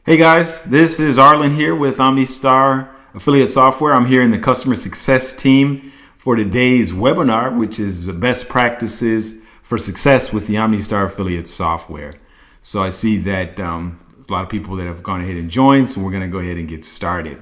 Hey guys, this is Arlen here with OmniStar Affiliate Software. I'm here in the customer success team for today's webinar, which is the best practices for success with the OmniStar Affiliate Software. So I see that there's a lot of people that have gone ahead and joined, so we're going to go ahead and get started.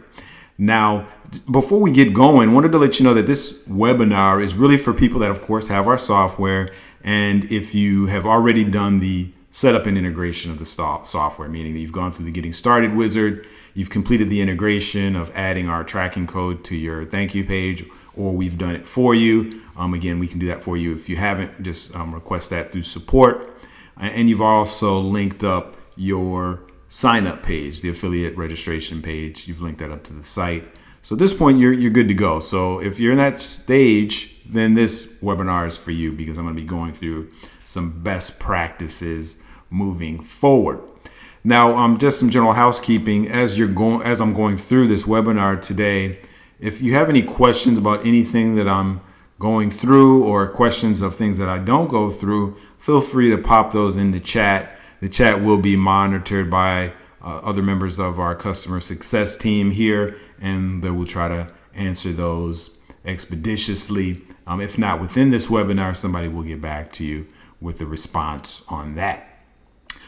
Now, before we get going, I wanted to let you know that this webinar is really for people that, of course, have our software. And if you have already done the setup and integration of the software, meaning that you've gone through the Getting Started wizard, you've completed the integration of adding our tracking code to your thank you page, or we've done it for you. Again, we can do that for you. If you haven't, just request that through support. And you've also linked up your sign up page, the affiliate registration page. You've linked that up to the site. So at this point, you're good to go. So if you're in that stage, then this webinar is for you, because I'm going to be going through some best practices moving forward. Now, just some general housekeeping as I'm going through this webinar today. If you have any questions about anything that I'm going through, or questions of things that I don't go through, feel free to pop those in the chat. The chat will be monitored by other members of our customer success team here, and they will try to answer those expeditiously. If not within this webinar, somebody will get back to you with a response on that.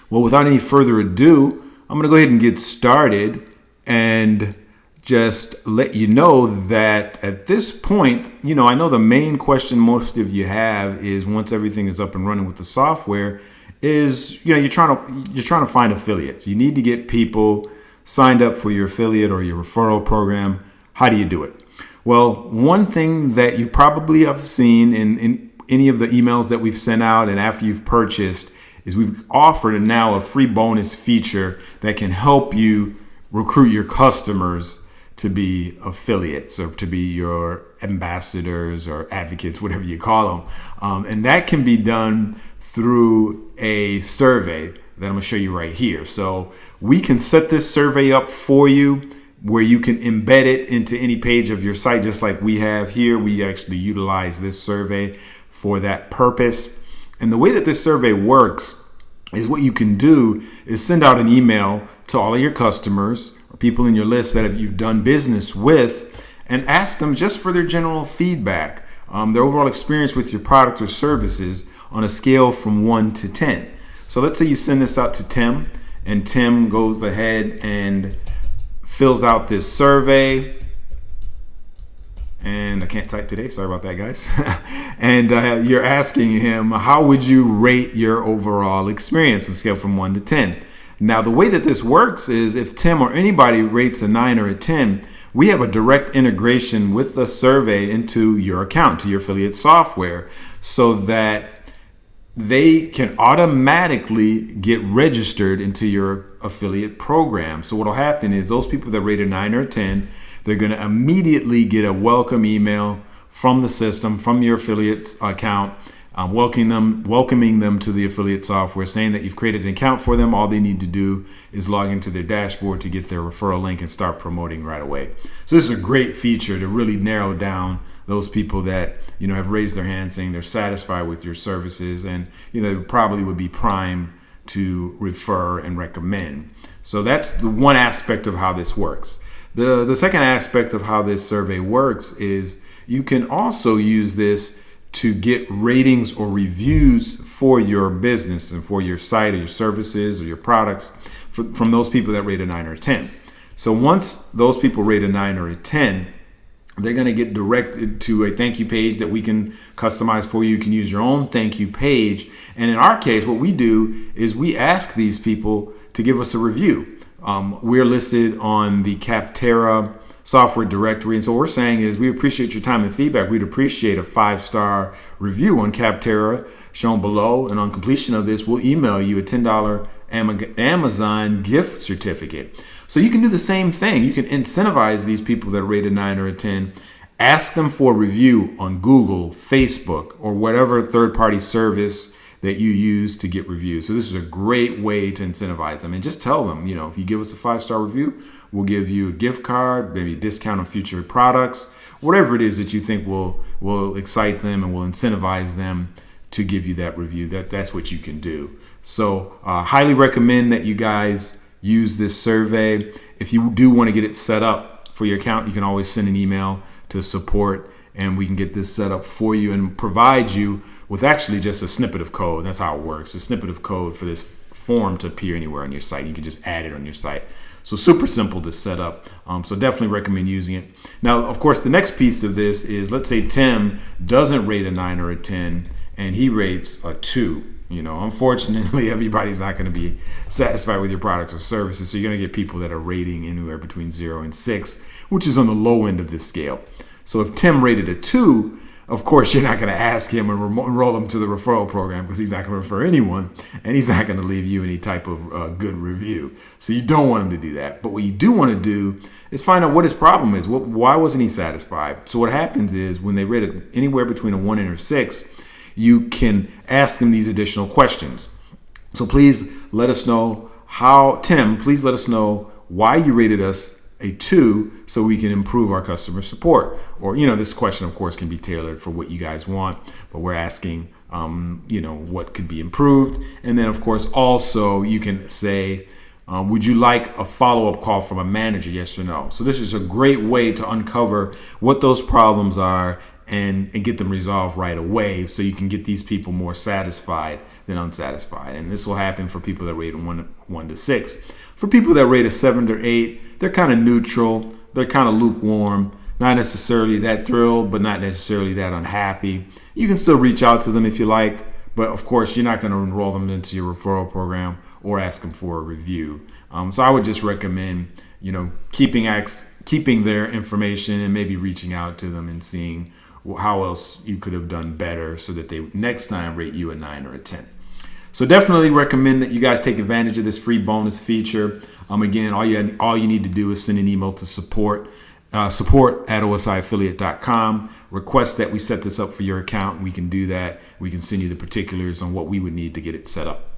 Well, without any further ado, I'm going to go ahead and get started and just let you know that at this point, I know the main question most of you have is, once everything is up and running with the software, is you're trying to find affiliates. You need to get people signed up for your affiliate or your referral program. How do you do it? Well, one thing that you probably have seen in any of the emails that we've sent out and after you've purchased is we've offered now a free bonus feature that can help you recruit your customers to be affiliates, or to be your ambassadors or advocates, whatever you call them. And that can be done through a survey that I'm going to show you right here. So we can set this survey up for you, where you can embed it into any page of your site, just like we have here. We actually utilize this survey for that purpose. And the way that this survey works is, what you can do is send out an email to all of your customers or people in your list that you've done business with, and ask them just for their general feedback, their overall experience with your product or services on a scale from 1 to 10. So let's say you send this out to Tim, and Tim goes ahead and fills out this survey. And I can't type today, sorry about that, guys. And you're asking him, how would you rate your overall experience on a scale from 1 to 10? Now, the way that this works is, if Tim or anybody rates a 9 or a 10, we have a direct integration with the survey into your account, to your affiliate software, so that they can automatically get registered into your affiliate program. So what will happen is, those people that rate a 9 or a 10, they're going to immediately get a welcome email from the system, from your affiliate account, welcoming them to the affiliate software, saying that you've created an account for them. All they need to do is log into their dashboard to get their referral link and start promoting right away. So this is a great feature to really narrow down those people that have raised their hand saying they're satisfied with your services, and probably would be primed to refer and recommend. So that's the one aspect of how this works. The second aspect of how this survey works is, you can also use this to get ratings or reviews for your business and for your site or your services or your products from those people that rate a 9 or a 10. So once those people rate a 9 or a 10, they're going to get directed to a thank you page that we can customize for you. You can use your own thank you page. And in our case, what we do is we ask these people to give us a review. We're listed on the Capterra software directory. And so what we're saying is, we appreciate your time and feedback. We'd appreciate a 5-star review on Capterra shown below. And on completion of this, we'll email you a $10 Amazon gift certificate. So you can do the same thing. You can incentivize these people that rate a 9 or a 10. Ask them for a review on Google, Facebook, or whatever third-party service that you use to get reviews. So this is a great way to incentivize them. And just tell them, if you give us a 5-star review, we'll give you a gift card, maybe a discount on future products, whatever it is that you think will excite them and will incentivize them to give you that review. That's what you can do. So highly recommend that you guys use this survey. If you do want to get it set up for your account, you can always send an email to support, and we can get this set up for you and provide you with actually just a snippet of code. That's how it works. A snippet of code for this form to appear anywhere on your site. You can just add it on your site. So super simple to set up. So definitely recommend using it. Now, of course, the next piece of this is, let's say Tim doesn't rate a 9 or a 10 and he rates a 2. Unfortunately, everybody's not going to be satisfied with your products or services. So you're going to get people that are rating anywhere between 0 and 6, which is on the low end of this scale. So if Tim rated a 2, of course, you're not going to ask him and enroll him to the referral program, because he's not going to refer anyone, and he's not going to leave you any type of good review. So you don't want him to do that. But what you do want to do is find out what his problem is. Why wasn't he satisfied? So what happens is, when they rate it anywhere between a 1 and a 6, you can ask him these additional questions. So please let us know please let us know why you rated us a 2 so we can improve our customer support. Or, this question, of course, can be tailored for what you guys want, but we're asking, what could be improved. And then, of course, also you can say, would you like a follow-up call from a manager, yes or no? So this is a great way to uncover what those problems are and get them resolved right away, so you can get these people more satisfied than unsatisfied. And this will happen for people that rate 1 to 6. For people that rate a 7 or 8, they're kind of neutral. They're kind of lukewarm, not necessarily that thrilled, but not necessarily that unhappy. You can still reach out to them if you like, but of course, you're not going to enroll them into your referral program or ask them for a review. So I would just recommend, keeping their information and maybe reaching out to them and seeing how else you could have done better so that they next time rate you a 9 or a 10. So definitely recommend that you guys take advantage of this free bonus feature. Again, all you need to do is send an email to support at osiaffiliate.com. Request that we set this up for your account. We can do that. We can send you the particulars on what we would need to get it set up.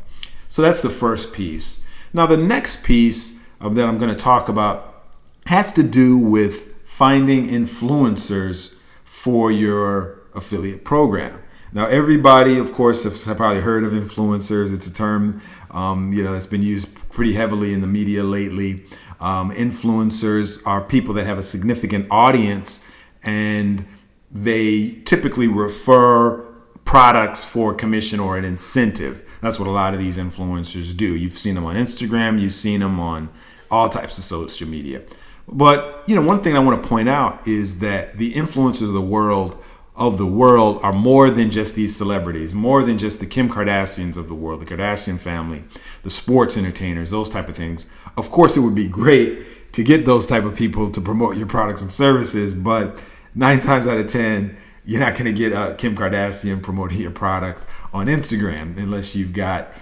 So that's the first piece. Now, the next piece that I'm going to talk about has to do with finding influencers for your affiliate program. Now, everybody, of course, has probably heard of influencers. It's a term, that's been used pretty heavily in the media lately. Influencers are people that have a significant audience, and they typically refer products for commission or an incentive. That's what a lot of these influencers do. You've seen them on Instagram. You've seen them on all types of social media. But, one thing I want to point out is that the influencers of the world are more than just these celebrities, more than just the Kim Kardashians of the world, the Kardashian family, the sports entertainers, those type of things. Of course, it would be great to get those type of people to promote your products and services, but 9 times out of 10, you're not going to get Kim Kardashian promoting your product on Instagram unless you've got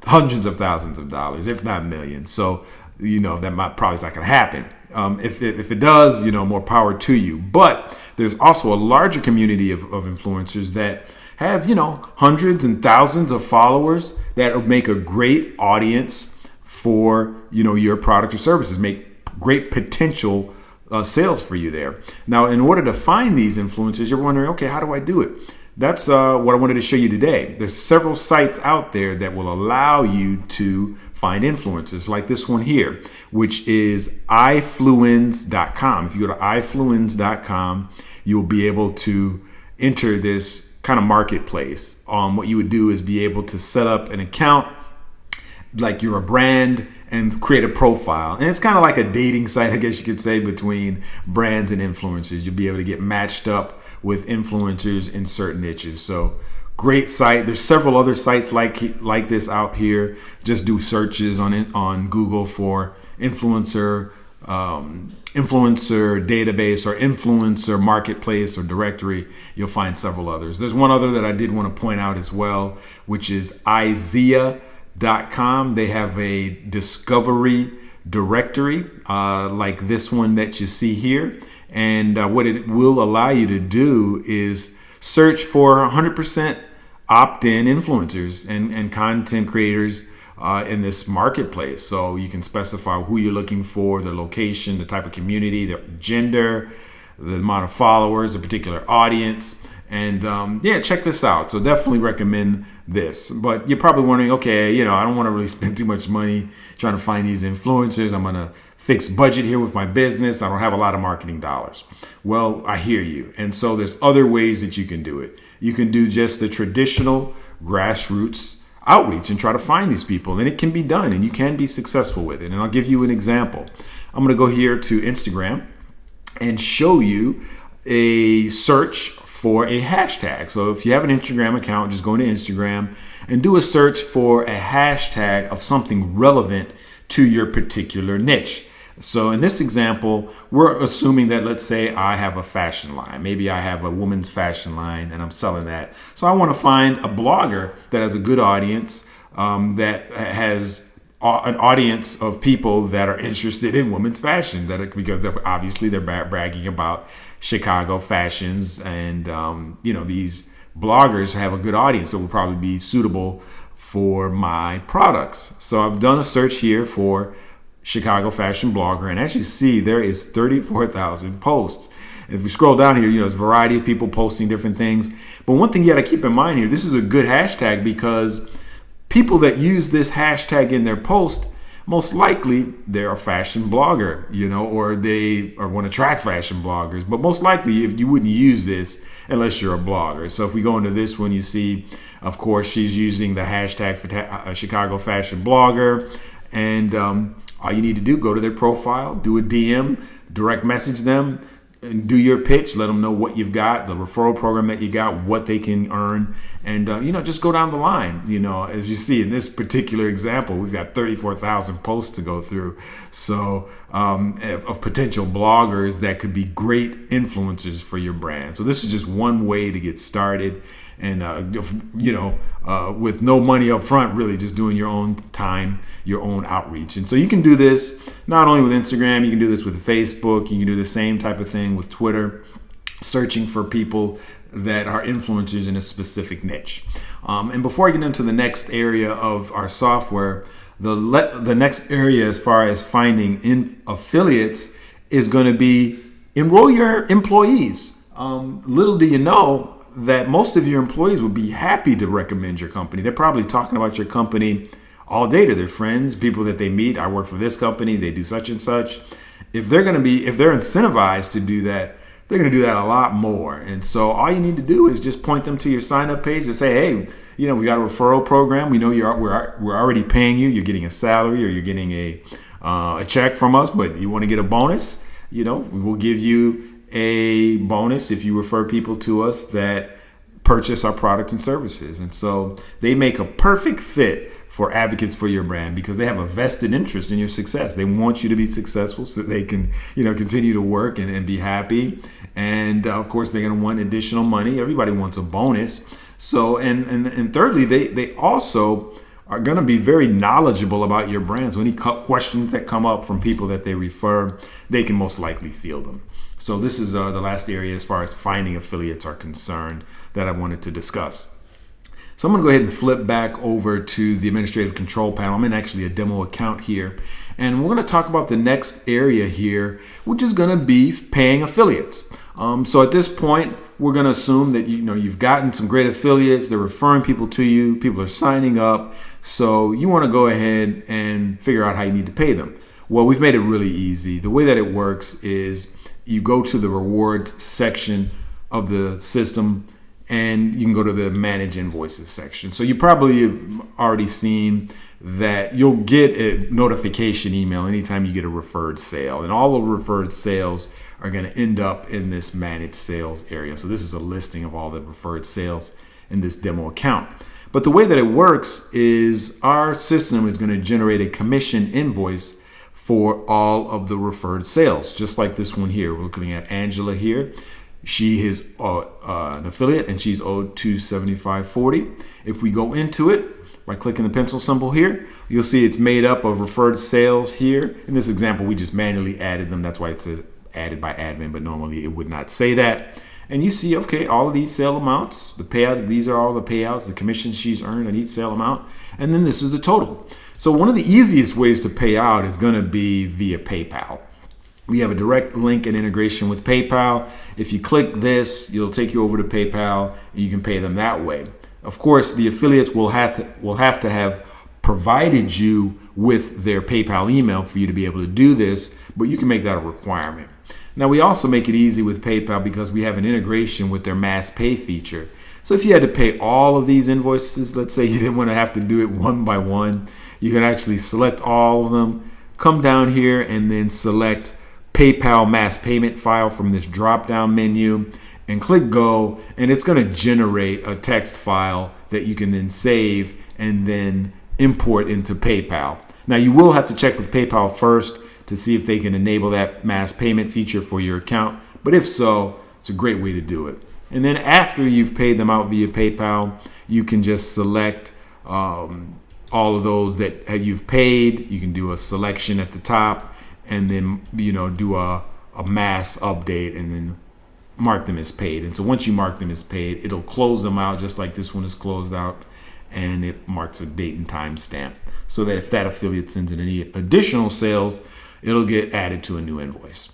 hundreds of thousands of dollars, if not millions. So, that probably is not going to happen. If it does, more power to you. But there's also a larger community of influencers that have, hundreds and thousands of followers that make a great audience for, your product or services, make great potential sales for you there. Now, in order to find these influencers, you're wondering, okay, how do I do it? That's what I wanted to show you today. There's several sites out there that will allow you to find influencers, like this one here, which is ifluens.com. If you go to ifluens.com, you'll be able to enter this kind of marketplace. What you would do is be able to set up an account like you're a brand and create a profile. And it's kind of like a dating site, I guess you could say, between brands and influencers. You'll be able to get matched up with influencers in certain niches. So great site. There's several other sites like this out here. Just do searches on Google for influencer database or influencer marketplace or directory. You'll find several others. There's one other that I did want to point out as well, which is izia.com. They have a discovery directory like this one that you see here. And what it will allow you to do is search for 100% opt-in influencers and content creators in this marketplace. So you can specify who you're looking for, their location, the type of community, their gender, the amount of followers, a particular audience. And yeah, check this out. So definitely recommend this. But you're probably wondering, okay, I don't want to really spend too much money trying to find these influencers. I'm going to fix budget here with my business. I don't have a lot of marketing dollars. Well, I hear you. And so there's other ways that you can do it. You can do just the traditional grassroots outreach and try to find these people. And it can be done, and you can be successful with it. And I'll give you an example. I'm going to go here to Instagram and show you a search for a hashtag. So if you have an Instagram account, just go into Instagram and do a search for a hashtag of something relevant to your particular niche. So in this example, we're assuming that, let's say I have a fashion line. Maybe I have a woman's fashion line and I'm selling that. So I want to find a blogger that has a good audience, that has an audience of people that are interested in women's fashion, because they're bragging about Chicago fashions, and these bloggers have a good audience that will probably be suitable for my products. So I've done a search here for Chicago fashion blogger, and as you see, there is 34,000 posts. And if we scroll down here, there's a variety of people posting different things. But one thing you got to keep in mind here, this is a good hashtag because people that use this hashtag in their post, most likely they're a fashion blogger, or they want to track fashion bloggers. But most likely, if you wouldn't use this unless you're a blogger. So if we go into this one, you see, of course, she's using the hashtag for Chicago fashion blogger, and all you need to do, go to their profile, do a DM, direct message them, and do your pitch. Let them know what you've got, the referral program that you got, what they can earn, and just go down the line. As you see in this particular example, we've got 34,000 posts to go through. So of potential bloggers that could be great influencers for your brand. So this is just one way to get started. And with no money up front, really just doing your own time, your own outreach. And so you can do this not only with Instagram, you can do this with Facebook, you can do the same type of thing with Twitter, searching for people that are influencers in a specific niche. And before I get into the next area of our software, the next area as far as finding affiliates is going to be enroll your employees. Little do you know that most of your employees would be happy to recommend your company. They're probably talking about your company all day to their friends, people that they meet. I work for this company, they do such and such. If they're incentivized to do that, they're going to do that a lot more. And so all you need to do is just point them to your sign up page and say, hey, we got a referral program. We know we're already paying you. You're getting a salary or you're getting a check from us, but you want to get a bonus. We will give you a bonus if you refer people to us that purchase our products and services. And so they make a perfect fit for advocates for your brand because they have a vested interest in your success. They want you to be successful so they can, continue to work and be happy. And of course, they're going to want additional money. Everybody wants a bonus. So, and thirdly, they also are going to be very knowledgeable about your brand. So any questions that come up from people that they refer, they can most likely field them. So this is the last area as far as finding affiliates are concerned that I wanted to discuss. So I'm going to go ahead and flip back over to the administrative control panel. I'm in actually a demo account here. And we're going to talk about the next area here, which is going to be paying affiliates. So at this point, we're going to assume that you've gotten some great affiliates. They're referring people to you. People are signing up. So you want to go ahead and figure out how you need to pay them. Well, we've made it really easy. The way that it works is you go to the rewards section of the system and you can go to the manage invoices section. So you probably have already seen that you'll get a notification email anytime you get a referred sale, and all the referred sales are going to end up in this managed sales area. So this is a listing of all the referred sales in this demo account. But the way that it works is our system is going to generate a commission invoice for all of the referred sales, just like this one here. We're looking at Angela here. She is an affiliate and she's owed $275.40. If we go into it by clicking the pencil symbol here, you'll see it's made up of referred sales here. In this example, we just manually added them. That's why it says added by admin, but normally it would not say that. And you see, okay, all of these sale amounts, the payout, these are all the payouts, the commissions she's earned on each sale amount. And then this is the total. So one of the easiest ways to pay out is going to be via PayPal. We have a direct link and integration with PayPal. If you click this, it'll take you over to PayPal and you can pay them that way. Of course, the affiliates will have to have provided you with their PayPal email for you to be able to do this, but you can make that a requirement. Now, we also make it easy with PayPal because we have an integration with their mass pay feature. So if you had to pay all of these invoices, let's say you didn't want to have to do it one by one, you can actually select all of them, come down here and then select PayPal mass payment file from this drop down menu and click go, and it's going to generate a text file that you can then save and then import into PayPal. Now, you will have to check with PayPal first to see if they can enable that mass payment feature for your account, but if so, it's a great way to do it. And then after you've paid them out via PayPal, you can just select all of those that you've paid. You can do a selection at the top and then do a mass update and then mark them as paid. And so once you mark them as paid, it'll close them out just like this one is closed out, and it marks a date and time stamp so that if that affiliate sends in any additional sales, it'll get added to a new invoice.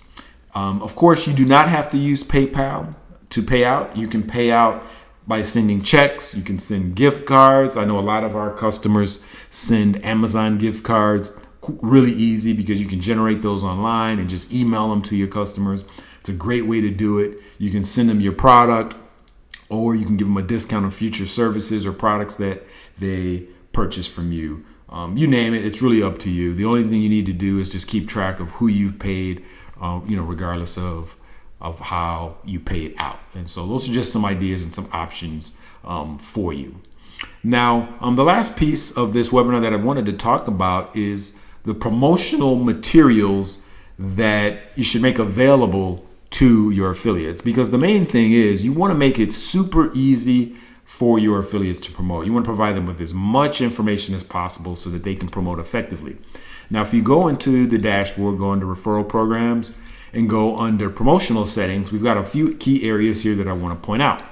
Of course, you do not have to use PayPal to pay out. You can pay out by sending checks. You can send gift cards. I know a lot of our customers send Amazon gift cards. Really easy because you can generate those online and just email them to your customers. It's a great way to do it. You can send them your product, or you can give them a discount on future services or products that they purchase from you. You name it, it's really up to you. The only thing you need to do is just keep track of who you've paid, regardless of how you pay it out. And so those are just some ideas and some options for you. Now, the last piece of this webinar that I wanted to talk about is the promotional materials that you should make available to your affiliates, because the main thing is you want to make it super easy for your affiliates to promote. You want to provide them with as much information as possible so that they can promote effectively. Now, if you go into the dashboard, go under referral programs and go under promotional settings, we've got a few key areas here that I want to point out.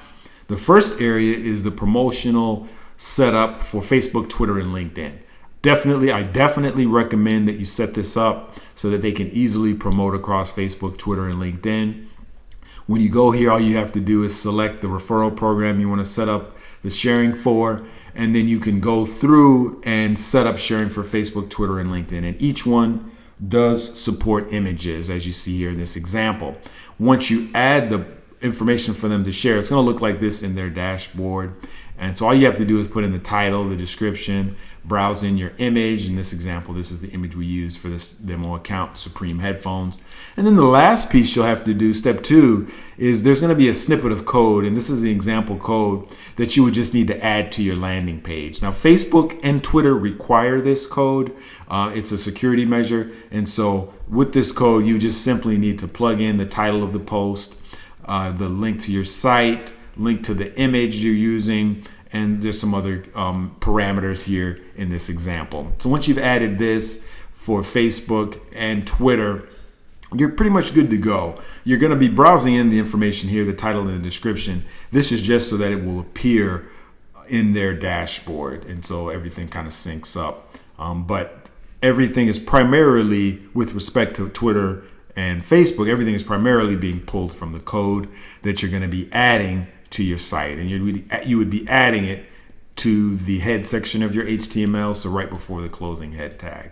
The first area is the promotional setup for Facebook, Twitter, and LinkedIn. I definitely recommend that you set this up so that they can easily promote across Facebook, Twitter, and LinkedIn. When you go here, all you have to do is select the referral program you want to set up the sharing for, and then you can go through and set up sharing for Facebook, Twitter, and LinkedIn. And each one does support images, as you see here in this example. Once you add the information for them to share, it's going to look like this in their dashboard. And so all you have to do is put in the title, the description, browse in your image. In this example, this is the image we use for this demo account, Supreme headphones. And then the last piece you'll have to do, step 2, is there's going to be a snippet of code, and this is the example code that you would just need to add to your landing page. Now, Facebook and Twitter require this code. It's a security measure, and so with this code, you just simply need to plug in the title of the post, the link to your site, link to the image you're using, and there's some other parameters here in this example. So once you've added this for Facebook and Twitter, you're pretty much good to go. You're going to be browsing in the information here, the title and the description. This is just so that it will appear in their dashboard, and so everything kind of syncs up. But everything is primarily, with respect to Twitter and Facebook, everything is primarily being pulled from the code that you're going to be adding to your site, and you would be adding it to the head section of your HTML, so right before the closing head tag.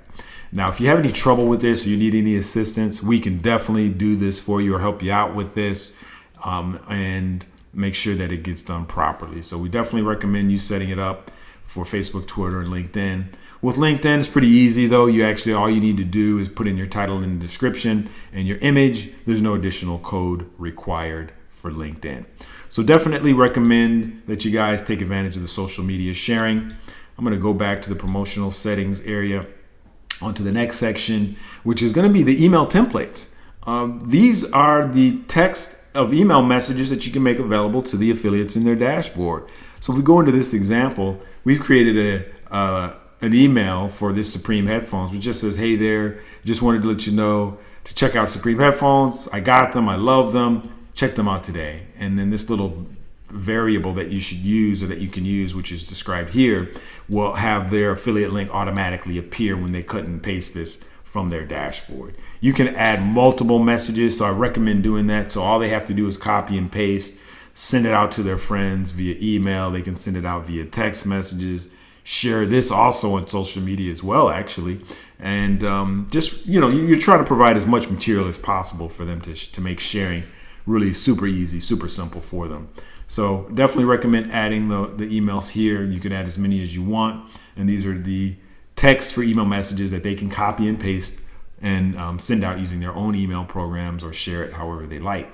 Now, if you have any trouble with this or you need any assistance, we can definitely do this for you or help you out with this and make sure that it gets done properly. So we definitely recommend you setting it up for Facebook, Twitter, and LinkedIn. With LinkedIn, it's pretty easy though. All you need to do is put in your title and description and your image. There's no additional code required for LinkedIn. So definitely recommend that you guys take advantage of the social media sharing. I'm going to go back to the promotional settings area onto the next section, which is going to be the email templates. These are the text of email messages that you can make available to the affiliates in their dashboard. So if we go into this example, we've created an email for this Supreme headphones, which just says, hey there, just wanted to let you know to check out Supreme headphones. I got them. I love them. Check them out today. And then this little variable that you should use or that you can use, which is described here, will have their affiliate link automatically appear when they cut and paste this from their dashboard. You can add multiple messages, so I recommend doing that. So all they have to do is copy and paste, send it out to their friends via email. They can send it out via text messages, share this also on social media as well, actually. And just, you're trying to provide as much material as possible for them to make sharing really super easy, super simple for them. So definitely recommend adding the emails here. You can add as many as you want. And these are the text for email messages that they can copy and paste and send out using their own email programs or share it however they like.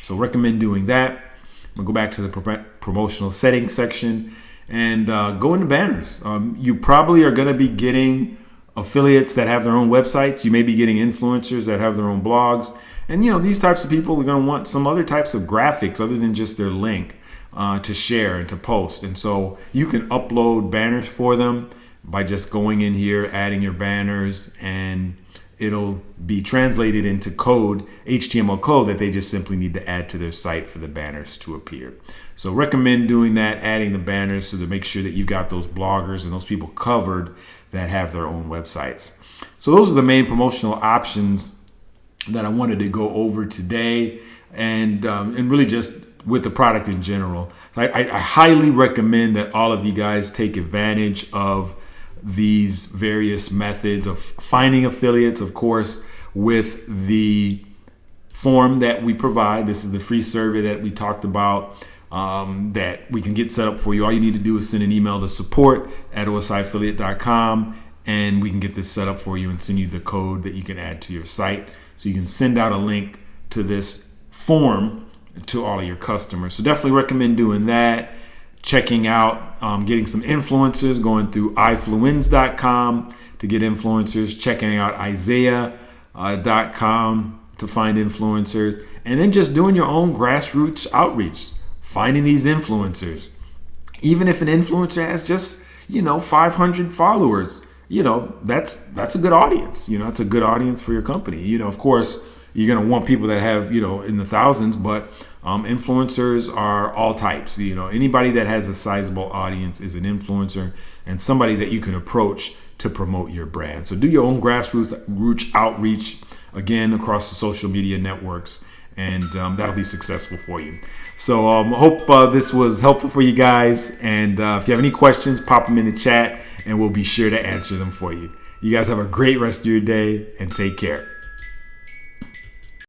So recommend doing that. I'm gonna go back to the promotional settings section and go into banners. You probably are gonna be getting affiliates that have their own websites. You may be getting influencers that have their own blogs. And these types of people are gonna want some other types of graphics other than just their link to share and to post. And so you can upload banners for them by just going in here, adding your banners, and it'll be translated into code, HTML code that they just simply need to add to their site for the banners to appear. So recommend doing that, adding the banners so to make sure that you've got those bloggers and those people covered that have their own websites. So those are the main promotional options that I wanted to go over today, and really just with the product in general. I highly recommend that all of you guys take advantage of these various methods of finding affiliates, of course, with the form that we provide. This is the free survey that we talked about that we can get set up for you. All you need to do is send an email to support@osiaffiliate.com and we can get this set up for you and send you the code that you can add to your site. So you can send out a link to this form to all of your customers. So definitely recommend doing that. Checking out, getting some influencers, going through ifluens.com to get influencers, checking out Isaiah.com to find influencers, and then just doing your own grassroots outreach, finding these influencers. Even if an influencer has just, 500 followers, that's a good audience. It's a good audience for your company. Of course, you're going to want people that have, in the thousands, but influencers are all types. Anybody that has a sizable audience is an influencer and somebody that you can approach to promote your brand. So do your own grassroots outreach, again, across the social media networks, and that'll be successful for you. So I hope this was helpful for you guys. And if you have any questions, pop them in the chat and we'll be sure to answer them for you. You guys have a great rest of your day and take care.